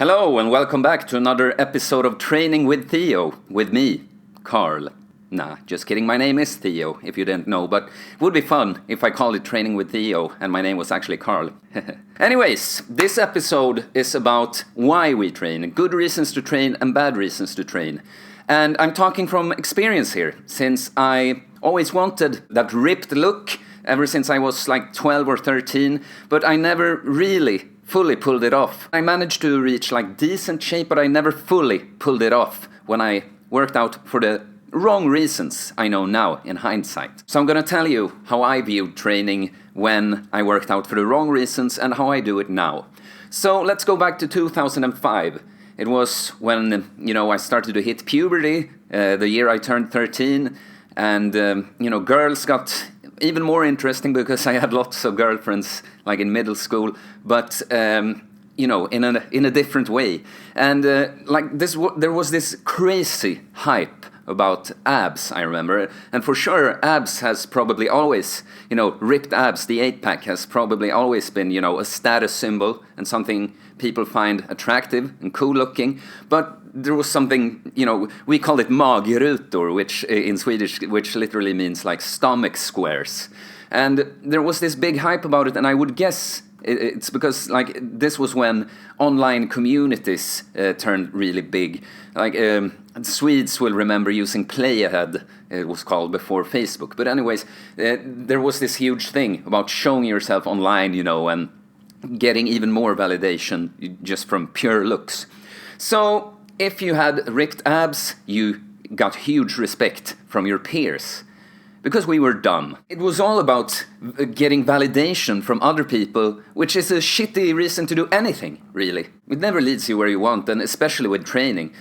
Hello and welcome back to another episode of Training with Theo, with me, Carl. Nah, just kidding, my name is Theo, if you didn't know, but it would be fun if I called it Training with Theo and my name was actually Carl. Anyways, this episode is about why we train, good reasons to train and bad reasons to train. And I'm talking from experience here, since I always wanted that ripped look ever since I was like 12 or 13, but I never really fully pulled it off. I managed to reach like decent shape, but I never fully pulled it off when I worked out for the wrong reasons, I know now in hindsight. So I'm gonna tell you how I viewed training when I worked out for the wrong reasons and how I do it now. So let's go back to 2005. It was when, I started to hit puberty, the year I turned 13, and, girls got even more interesting because I had lots of girlfriends like in middle school, but in a different way. And there was this crazy hype about abs, I remember. And for sure, abs has probably always, ripped abs, the 8-pack has probably always been, a status symbol and something people find attractive and cool looking. But there was something, we call it magrutor, which in Swedish, which literally means like stomach squares. And there was this big hype about it, and I would guess it's because like this was when online communities turned really big. Like Swedes will remember using Play Ahead, it was called before Facebook. But anyways, there was this huge thing about showing yourself online, and getting even more validation just from pure looks. So if you had ripped abs, you got huge respect from your peers. Because we were dumb. It was all about getting validation from other people, which is a shitty reason to do anything, really. It never leads you where you want, and especially with training.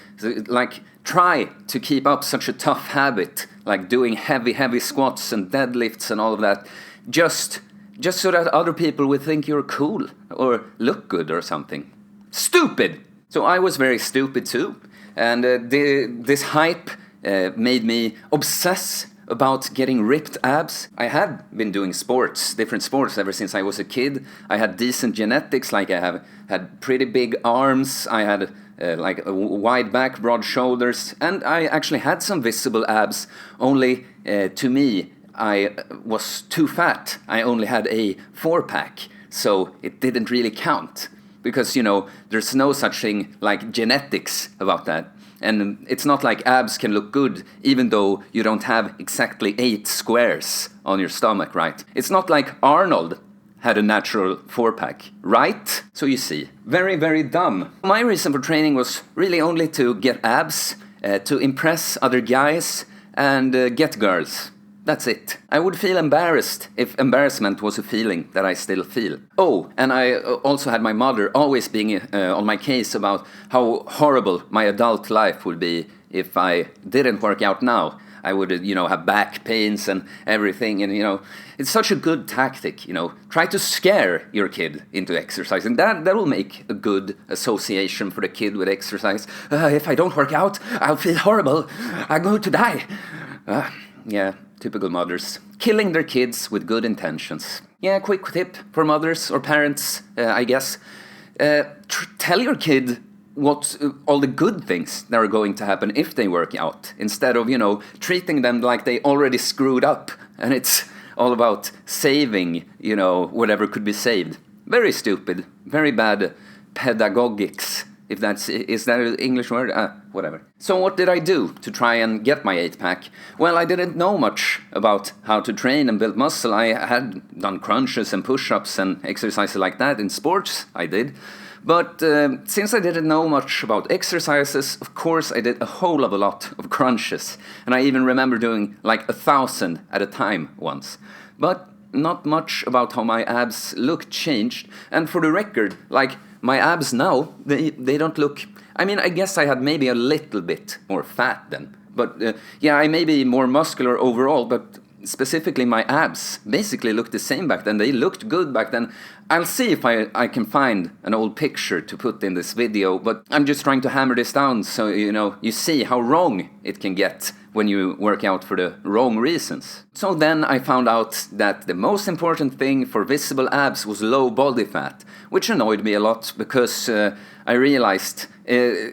Like, try to keep up such a tough habit, like doing heavy squats and deadlifts and all of that, just so that other people would think you're cool or look good or something. Stupid! So I was very stupid too, and this hype made me obsess about getting ripped abs. I had been doing different sports ever since I was a kid. I had decent genetics, like I had pretty big arms, I had like a wide back, broad shoulders, and I actually had some visible abs, only to me, I was too fat. I only had a 4-pack, so it didn't really count. Because, there's no such thing like genetics about that. And it's not like abs can look good even though you don't have exactly 8 squares on your stomach, right? It's not like Arnold had a natural 4-pack, right? So you see, very, very dumb. My reason for training was really only to get abs, to impress other guys, and get girls. That's it. I would feel embarrassed if embarrassment was a feeling that I still feel. Oh, and I also had my mother always being on my case about how horrible my adult life would be if I didn't work out now. I would, have back pains and everything, and, it's such a good tactic, Try to scare your kid into exercising. That will make a good association for the kid with exercise. If I don't work out, I'll feel horrible. I'm going to die. Yeah. Typical mothers. Killing their kids with good intentions. Yeah, quick tip for mothers or parents, I guess. Tell your kid what all the good things that are going to happen if they work out, instead of, treating them like they already screwed up and it's all about saving, whatever could be saved. Very stupid. Very bad pedagogics. Is that an English word? Whatever. So what did I do to try and get my 8-pack? Well, I didn't know much about how to train and build muscle. I had done crunches and push-ups and exercises like that in sports, I did. But since I didn't know much about exercises, of course I did a whole of a lot of crunches. And I even remember doing like 1,000 at a time once. But not much about how my abs look changed. And for the record, like, my abs now, they don't look... I mean, I guess I had maybe a little bit more fat then. But I may be more muscular overall, but specifically my abs basically looked the same back then. They looked good back then. I'll see if I can find an old picture to put in this video, but I'm just trying to hammer this down so, you see how wrong it can get when you work out for the wrong reasons. So then I found out that the most important thing for visible abs was low body fat, which annoyed me a lot because I realized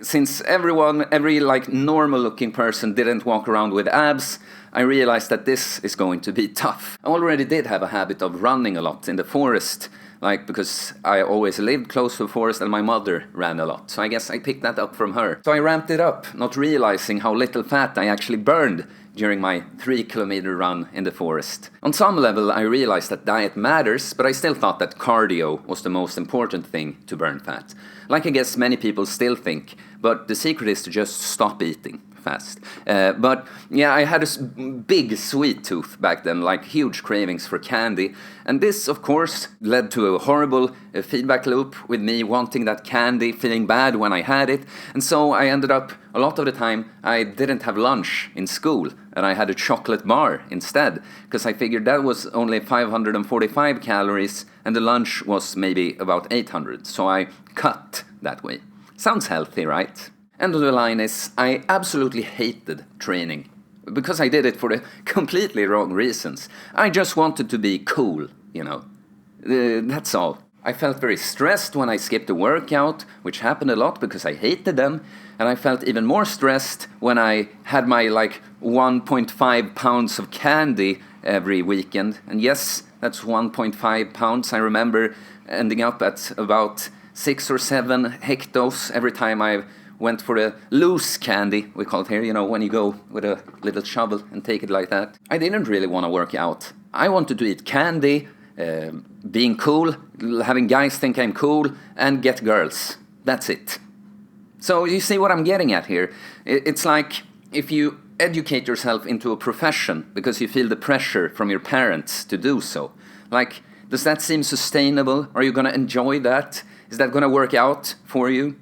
since every like normal looking person didn't walk around with abs, I realized that this is going to be tough. I already did have a habit of running a lot in the forest, like because I always lived close to a forest and my mother ran a lot. So I guess I picked that up from her. So I ramped it up, not realizing how little fat I actually burned during my 3-kilometer run in the forest. On some level, I realized that diet matters, but I still thought that cardio was the most important thing to burn fat. Like I guess many people still think, but the secret is to just stop eating fast. But yeah, I had a big sweet tooth back then, like huge cravings for candy. And this, of course, led to a horrible feedback loop with me wanting that candy, feeling bad when I had it. And so I ended up, a lot of the time, I didn't have lunch in school. And I had a chocolate bar instead, because I figured that was only 545 calories and the lunch was maybe about 800. So I cut that way. Sounds healthy, right? End of the line is, I absolutely hated training, because I did it for the completely wrong reasons. I just wanted to be cool, you know. That's all. I felt very stressed when I skipped a workout, which happened a lot because I hated them, and I felt even more stressed when I had my like 1.5 pounds of candy every weekend. And yes, that's 1.5 pounds. I remember ending up at about 6 or 7 hectos every time I went for a loose candy, we call it here, you know, when you go with a little shovel and take it like that. I didn't really want to work out. I wanted to eat candy, being cool, having guys think I'm cool, and get girls. That's it. So you see what I'm getting at here? It's like if you educate yourself into a profession because you feel the pressure from your parents to do so. Like, does that seem sustainable? Are you going to enjoy that? Is that going to work out for you?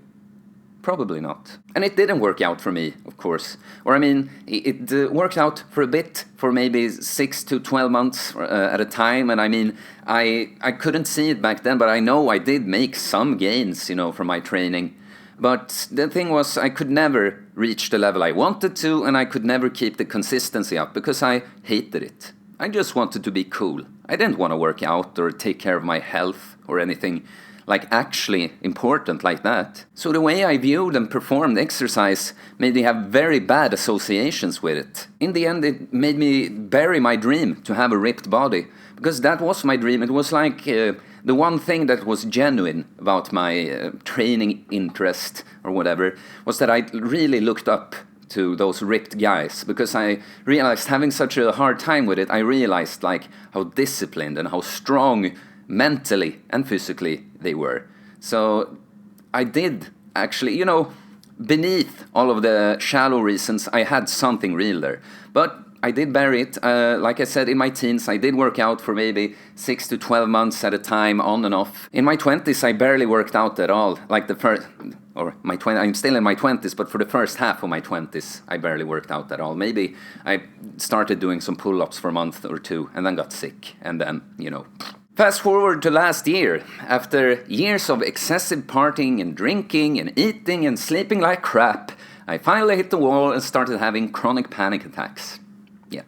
Probably not. And it didn't work out for me, of course. Or I mean, it worked out for a bit, for maybe 6 to 12 months at a time. And I mean, I couldn't see it back then, but I know I did make some gains, you know, from my training. But the thing was, I could never reach the level I wanted to, and I could never keep the consistency up because I hated it. I just wanted to be cool. I didn't want to work out or take care of my health or anything like actually important like that. So the way I viewed and performed exercise made me have very bad associations with it. In the end, it made me bury my dream to have a ripped body, because that was my dream. It was like the one thing that was genuine about my training interest or whatever was that I really looked up to those ripped guys, because I realized, having such a hard time with it, I realized like how disciplined and how strong mentally and physically they were. So I did actually, you know, beneath all of the shallow reasons, I had something real there. But I did bury it. Like I said, in my teens, I did work out for maybe 6 to 12 months at a time, on and off. In my 20s, I barely worked out at all. Like I'm still in my 20s, but for the first half of my 20s, I barely worked out at all. Maybe I started doing some pull-ups for a month or two, and then got sick, and then, you know. Fast forward to last year. After years of excessive partying and drinking and eating and sleeping like crap, I finally hit the wall and started having chronic panic attacks. Yeah.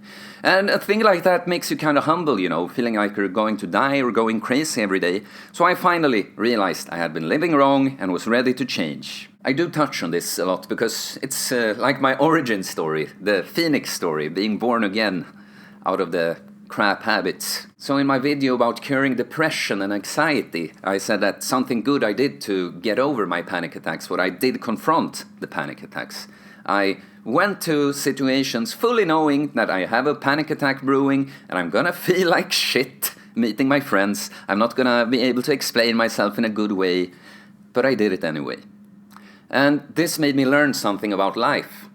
And a thing like that makes you kind of humble, you know, feeling like you're going to die or going crazy every day. So I finally realized I had been living wrong and was ready to change. I do touch on this a lot because it's like my origin story, the Phoenix story, being born again out of the crap habits. So in my video about curing depression and anxiety, I said that something good I did to get over my panic attacks, what I did confront the panic attacks. I went to situations fully knowing that I have a panic attack brewing and I'm gonna feel like shit meeting my friends. I'm not gonna be able to explain myself in a good way, but I did it anyway. And this made me learn something about life.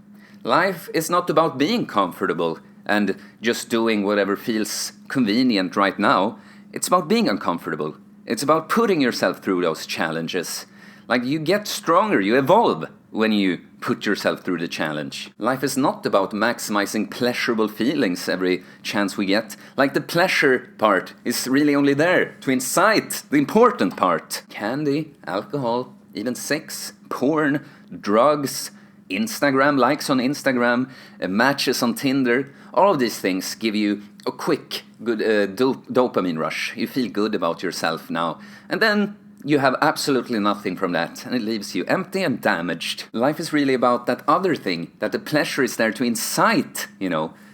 Life is not about being comfortable and just doing whatever feels convenient right now. It's about being uncomfortable. It's about putting yourself through those challenges. Like, you get stronger, you evolve when you put yourself through the challenge. Life is not about maximizing pleasurable feelings every chance we get. Like, the pleasure part is really only there to incite the important part. Candy, alcohol, even sex, porn, drugs, Instagram, likes on Instagram, matches on Tinder. All of these things give you a quick, good dopamine rush. You feel good about yourself now. And then you have absolutely nothing from that, and it leaves you empty and damaged. Life is really about that other thing, that the pleasure is there to incite,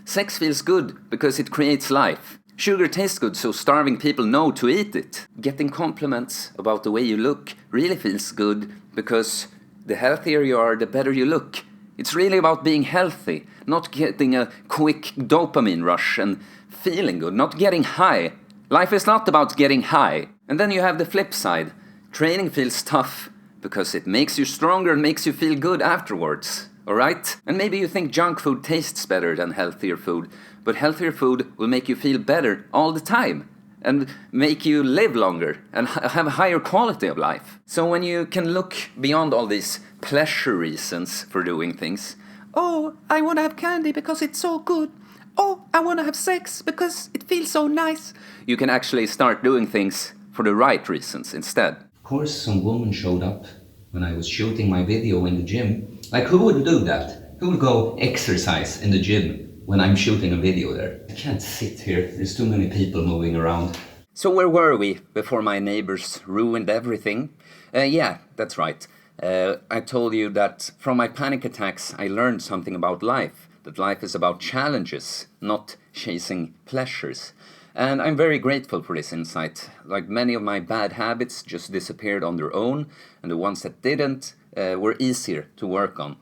Sex feels good because it creates life. Sugar tastes good, so starving people know to eat it. Getting compliments about the way you look really feels good because the healthier you are, the better you look. It's really about being healthy, not getting a quick dopamine rush and feeling good, not getting high. Life is not about getting high. And then you have the flip side. Training feels tough because it makes you stronger and makes you feel good afterwards. Alright? And maybe you think junk food tastes better than healthier food, but healthier food will make you feel better all the time and make you live longer and have a higher quality of life. So when you can look beyond all these pleasure reasons for doing things, oh, I want to have candy because it's so good. Oh, I want to have sex because it feels so nice. You can actually start doing things for the right reasons instead. Of course, some woman showed up when I was shooting my video in the gym. Like, who would do that? Who would go exercise in the gym when I'm shooting a video there? I can't sit here. There's too many people moving around. So where were we before my neighbors ruined everything? Yeah, that's right. I told you that from my panic attacks I learned something about life. That life is about challenges, not chasing pleasures. And I'm very grateful for this insight. Like, many of my bad habits just disappeared on their own, and the ones that didn't were easier to work on.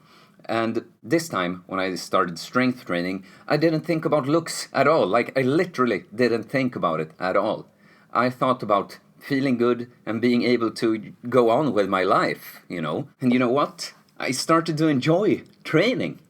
And this time, when I started strength training, I didn't think about looks at all. Like, I literally didn't think about it at all. I thought about feeling good and being able to go on with my life, And you know what? I started to enjoy training.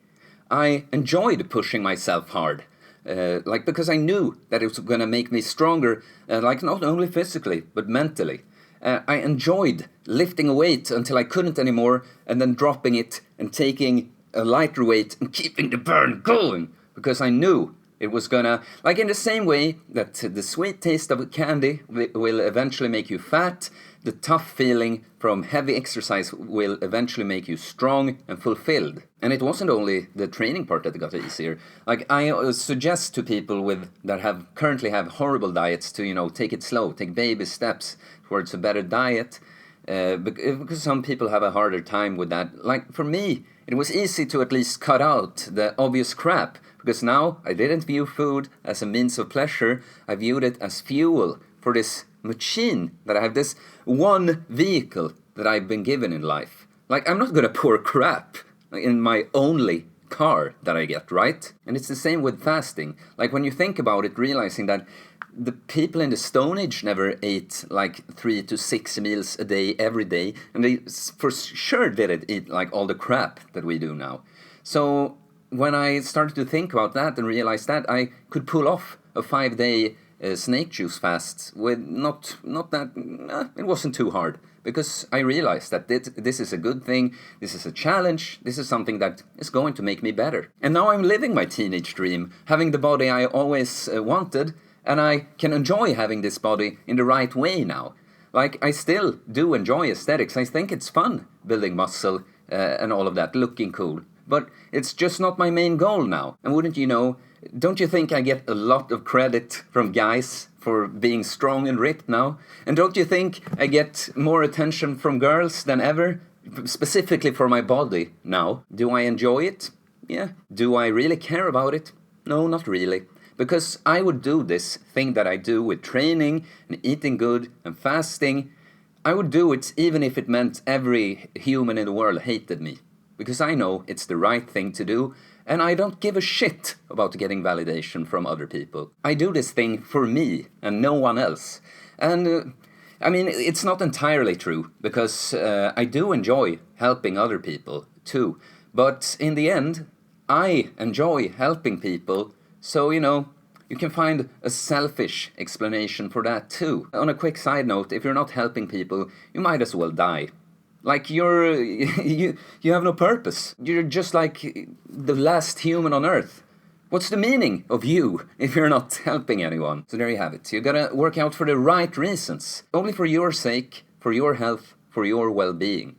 I enjoyed pushing myself hard. Because I knew that it was going to make me stronger, not only physically, but mentally. I enjoyed lifting a weight until I couldn't anymore, and then dropping it and taking a lighter weight and keeping the burn going, because I knew it was gonna, in the same way that the sweet taste of candy will eventually make you fat, the tough feeling from heavy exercise will eventually make you strong and fulfilled. And it wasn't only the training part that got easier. I suggest to people that currently have horrible diets to, take it slow, take baby steps towards a better diet, because some people have a harder time with that. For me, it was easy to at least cut out the obvious crap, because now I didn't view food as a means of pleasure, I viewed it as fuel for this machine, that I have this one vehicle that I've been given in life. I'm not gonna pour crap in my only car that I get, right? And it's the same with fasting. When you think about it, realizing that the people in the Stone Age never ate 3 to 6 meals a day every day, and they for sure didn't eat all the crap that we do now. So when I started to think about that and realized that I could pull off a 5-day snake juice fast with not that, it wasn't too hard, because I realized that this is a good thing, this is a challenge, this is something that is going to make me better. And now I'm living my teenage dream, having the body I always wanted, and I can enjoy having this body in the right way now. I still do enjoy aesthetics. I think it's fun building muscle and all of that, looking cool. But it's just not my main goal now. And wouldn't you know, don't you think I get a lot of credit from guys for being strong and ripped now? And don't you think I get more attention from girls than ever, specifically for my body now? Do I enjoy it? Yeah. Do I really care about it? No, not really. Because I would do this thing that I do with training and eating good and fasting. I would do it even if it meant every human in the world hated me. Because I know it's the right thing to do, and I don't give a shit about getting validation from other people. I do this thing for me and no one else. And it's not entirely true, because I do enjoy helping other people too. But in the end, I enjoy helping people, so you can find a selfish explanation for that too. On a quick side note, if you're not helping people, you might as well die. You have no purpose. You're just like the last human on earth. What's the meaning of you if you're not helping anyone? So there you have it. You gotta work out for the right reasons. Only for your sake, for your health, for your well-being.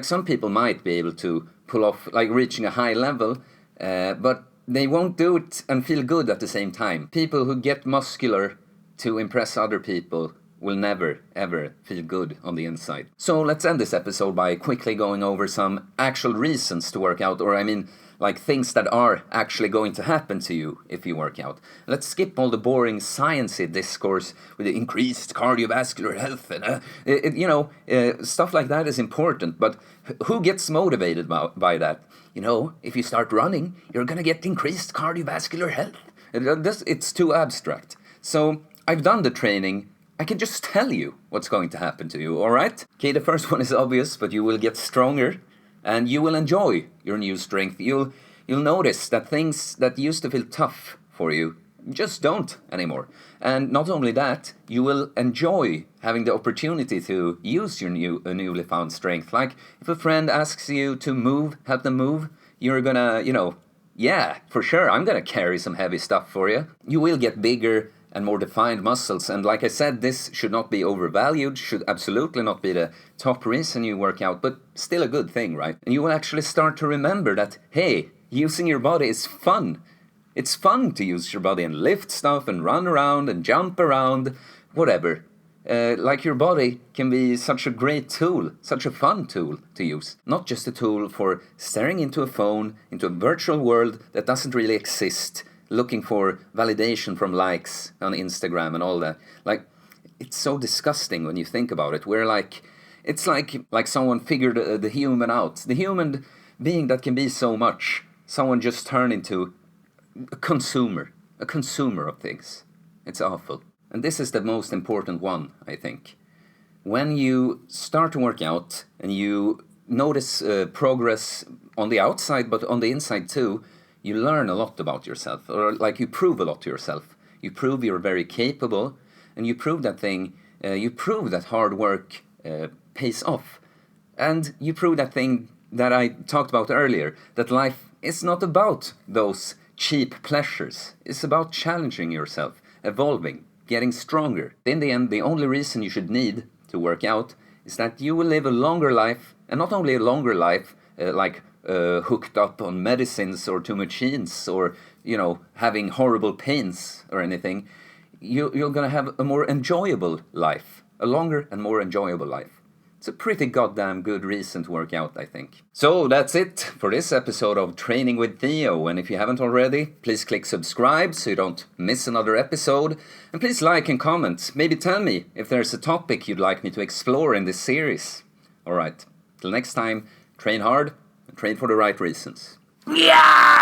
Some people might be able to pull off, like reaching a high level, but they won't do it and feel good at the same time. People who get muscular to impress other people will never, ever feel good on the inside. So let's end this episode by quickly going over some actual reasons to work out, or I mean, like things that are actually going to happen to you if you work out. Let's skip all the boring sciencey discourse with the increased cardiovascular health and stuff like that is important, but who gets motivated by that? If you start running, you're gonna get increased cardiovascular health. It's too abstract. So I've done the training. I can just tell you what's going to happen to you, alright? Okay, the first one is obvious, but you will get stronger. And you will enjoy your new strength. You'll notice that things that used to feel tough for you just don't anymore. And not only that, you will enjoy having the opportunity to use your newly found strength. Like if a friend asks you to help them move, you're gonna, yeah, for sure, I'm gonna carry some heavy stuff for you. You will get bigger and more defined muscles. And like I said, this should not be overvalued, should absolutely not be the top reason you work out, but still a good thing, right? And you will actually start to remember that, hey, using your body is fun. It's fun to use your body and lift stuff and run around and jump around, whatever. Like your body can be such a great tool, such a fun tool to use. Not just a tool for staring into a phone, into a virtual world that doesn't really exist, looking for validation from likes on Instagram and all that. Like, it's so disgusting when you think about it. It's like someone figured the human out. The human being that can be so much, someone just turned into a consumer of things. It's awful. And this is the most important one, I think. When you start to work out and you notice progress on the outside, but on the inside too, you learn a lot about yourself, or like you prove a lot to yourself. You prove you're very capable, and you prove that hard work pays off. And you prove that thing that I talked about earlier, that life is not about those cheap pleasures. It's about challenging yourself, evolving, getting stronger. In the end, the only reason you should need to work out is that you will live a longer life, and not only a longer life, hooked up on medicines or to machines or, having horrible pains or anything. You're going to have a more enjoyable life, a longer and more enjoyable life. It's a pretty goddamn good reason to work out, I think. So that's it for this episode of Training with Theo. And if you haven't already, please click subscribe so you don't miss another episode. And please like and comment. Maybe tell me if there's a topic you'd like me to explore in this series. Alright, till next time, train hard and train for the right reasons. Yeah!